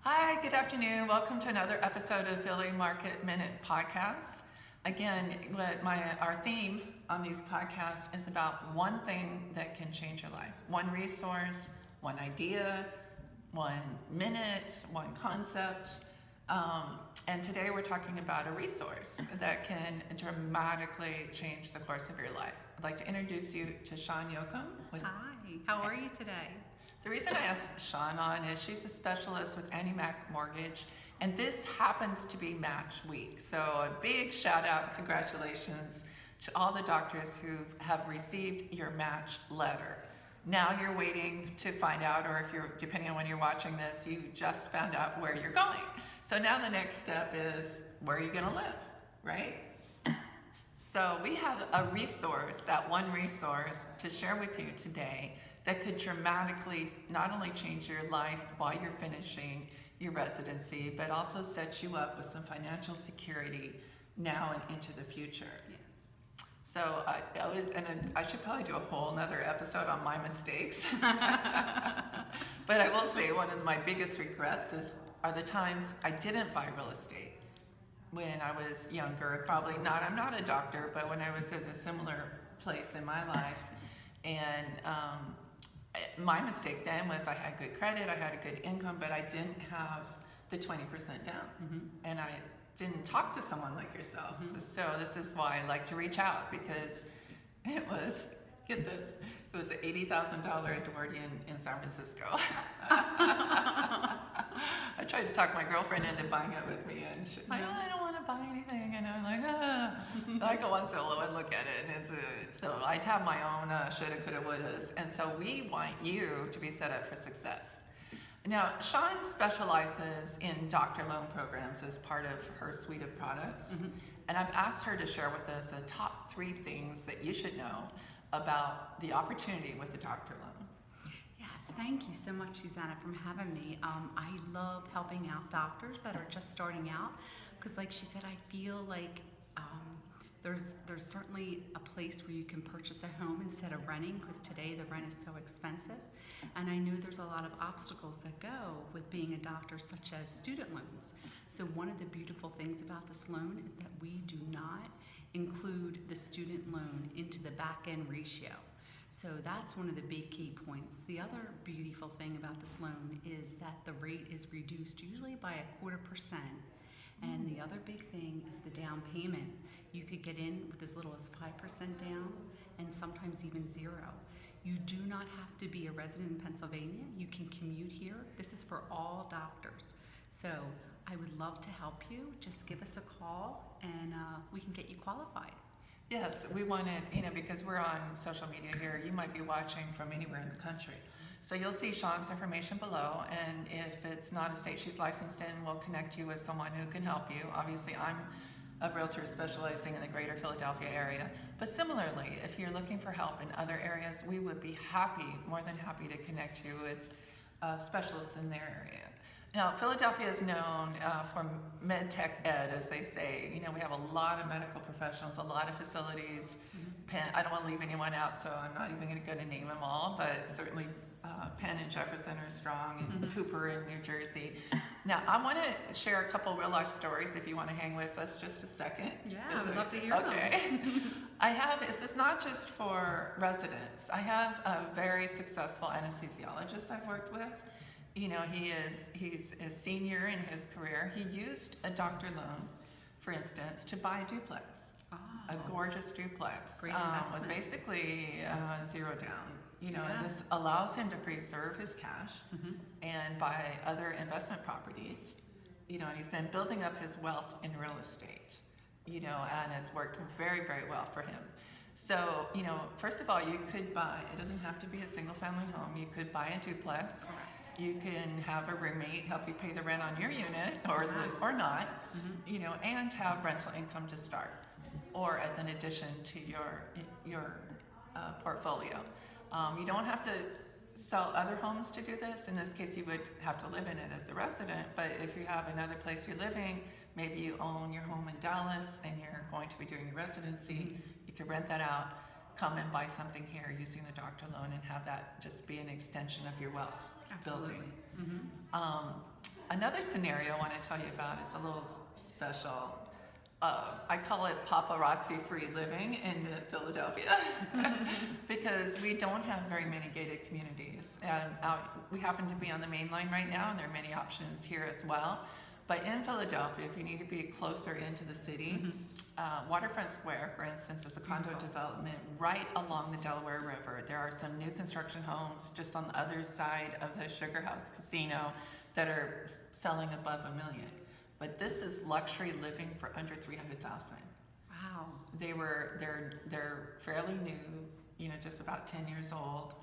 Hi, good afternoon. Welcome to another episode of Philly Market Minute Podcast. Again, our theme on these podcasts is about one thing that can change your life. One resource, one idea, 1 minute, one concept. And today we're talking about a resource that can dramatically change the course of your life. I'd like to introduce you to Shawn Yocum. Hi, how are you today? The reason I asked Shawn on is she's a specialist with Annie Mac Mortgage, and this happens to be Match Week. So a big shout out, congratulations to all the doctors who have received your match letter. Now you're waiting to find out, or if you're, depending on when you're watching this, you just found out where you're going. So now the next step is, where are you gonna live, right? So we have a resource, that one resource, to share with you today that could dramatically not only change your life while you're finishing your residency, but also set you up with some financial security now and into the future. Yes. So I should probably do a whole nother episode on my mistakes. But I will say one of my biggest regrets are the times I didn't buy real estate. When I was younger, probably not, I'm not a doctor, but when I was at a similar place in my life, and my mistake then was I had good credit, I had a good income, but I didn't have the 20% down. Mm-hmm. And I didn't talk to someone like yourself. Mm-hmm. So this is why I like to reach out, because it was, get this, it was an $80,000 Edwardian in San Francisco. I tried to talk my girlfriend into buying it with me, and she's like, I don't want to buy anything. And I'm like, I go on Zillow and look at it, and so I'd have my own shoulda, coulda, wouldas. And so we want you to be set up for success. Now, Shawn specializes in doctor loan programs as part of her suite of products. Mm-hmm. And I've asked her to share with us the top 3 things that you should know about the opportunity with the doctor loan. Yes, thank you so much, Susanna, for having me. I love helping out doctors that are just starting out, because like she said, I feel like there's certainly a place where you can purchase a home instead of renting, because today the rent is so expensive. And I know there's a lot of obstacles that go with being a doctor, such as student loans. So one of the beautiful things about this loan is that we do not include the student loan into the back-end ratio. So that's one of the big key points. The other beautiful thing about this loan is that the rate is reduced usually by 0.25%. And the other big thing is the down payment. You could get in with as little as 5% down, and sometimes even 0. You do not have to be a resident in Pennsylvania. You can commute here. This is for all doctors. So I would love to help you. Just give us a call, and we can get you qualified. Yes, we wanted, because we're on social media here, you might be watching from anywhere in the country. So you'll see Shawn's information below, and if it's not a state she's licensed in, we'll connect you with someone who can help you. Obviously, I'm a realtor specializing in the greater Philadelphia area. But similarly, if you're looking for help in other areas, we would be more than happy to connect you with specialists in their area. Now, Philadelphia is known for med tech ed, as they say. We have a lot of medical professionals, a lot of facilities. Penn, I don't want to leave anyone out, so I'm not even going to name them all, but certainly Penn and Jefferson are strong, and Cooper in New Jersey. Now, I want to share a couple real life stories if you want to hang with us just a second. Yeah, I would love to hear them. Okay. This is not just for residents. I have a very successful anesthesiologist I've worked with. He's a senior in his career. He used a doctor loan, for instance, to buy a duplex, a gorgeous duplex, Great investment. with basically 0 down. Yeah. This allows him to preserve his cash and buy other investment properties. And he's been building up his wealth in real estate. And has worked very, very well for him. So, first of all, you could buy. It doesn't have to be a single-family home. You could buy a duplex. Correct. You can have a roommate help you pay the rent on your unit, or not, and have rental income to start, or as an addition to your portfolio. You don't have to sell other homes to do this. In this case, you would have to live in it as a resident, but if you have another place you're living, maybe you own your home in Dallas and you're going to be doing your residency, you could rent that out, come and buy something here using the doctor loan, and have that just be an extension of your wealth Absolutely. building. Another scenario I want to tell you about is a little special. I call it paparazzi-free living in Philadelphia because we don't have very many gated communities. And we happen to be on the main line right now, and there are many options here as well. But in Philadelphia, if you need to be closer into the city, Waterfront Square, for instance, is a condo development right along the Delaware River. There are some new construction homes just on the other side of the Sugar House Casino that are selling above $1 million. But this is luxury living for under $300,000. Wow. They're fairly new, just about 10 years old.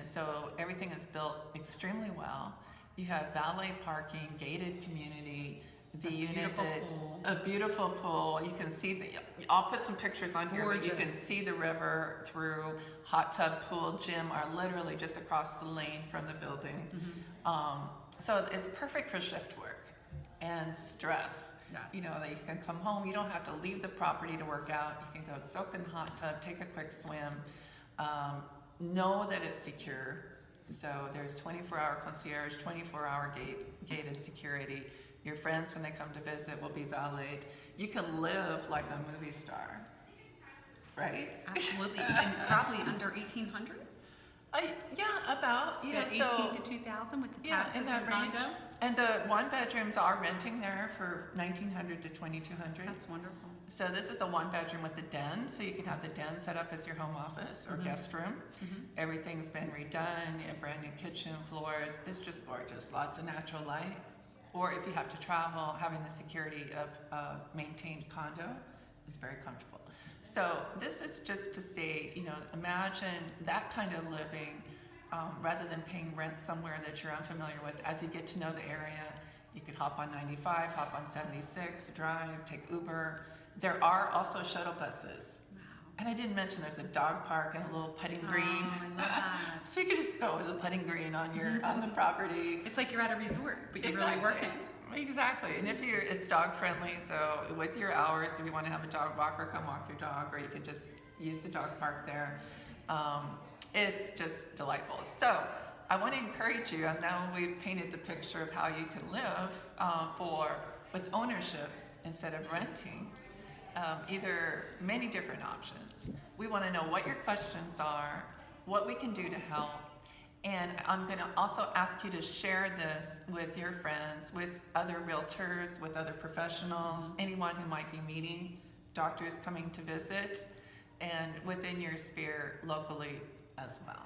So everything is built extremely well. You have valet parking, gated community, a beautiful pool. You can see I'll put some pictures on here, but you can see the river through. Hot tub, pool, gym are literally just across the lane from the building. So it's perfect for shift work and stress. Yes. That you can come home. You don't have to leave the property to work out. You can go soak in the hot tub, take a quick swim. Know that it's secure. So there's 24-hour concierge, 24-hour gated security. Your friends, when they come to visit, will be valeted. You can live like a movie star, right? Absolutely, and probably under 1,800. Yeah, about 18 to 2,000 with the taxes in that and range. condo. And the one bedrooms are renting there for $1,900 to $2,200. That's wonderful. So this is a one bedroom with a den, so you can have the den set up as your home office or guest room. Everything's been redone, a brand new kitchen, floors. It's just gorgeous. Lots of natural light. Or if you have to travel, having the security of a maintained condo is very comfortable. So this is just to say, imagine that kind of living rather than paying rent somewhere that you're unfamiliar with. As you get to know the area, you can hop on 95, hop on 76, drive, take Uber. There are also shuttle buses. Wow. And I didn't mention there's a dog park and a little putting green. I love that. So you could just go with a putting green on on the property. It's like you're at a resort, but you're really working. Exactly. And it's dog friendly, so with your hours, if you want to have a dog walker, come walk your dog, or you could just use the dog park there. It's just delightful. So I want to encourage you, and now we've painted the picture of how you can live with ownership instead of renting. Either many different options. We want to know what your questions are, what we can do to help, and I'm going to also ask you to share this with your friends, with other realtors, with other professionals, anyone who might be meeting, doctors coming to visit, and within your sphere locally as well.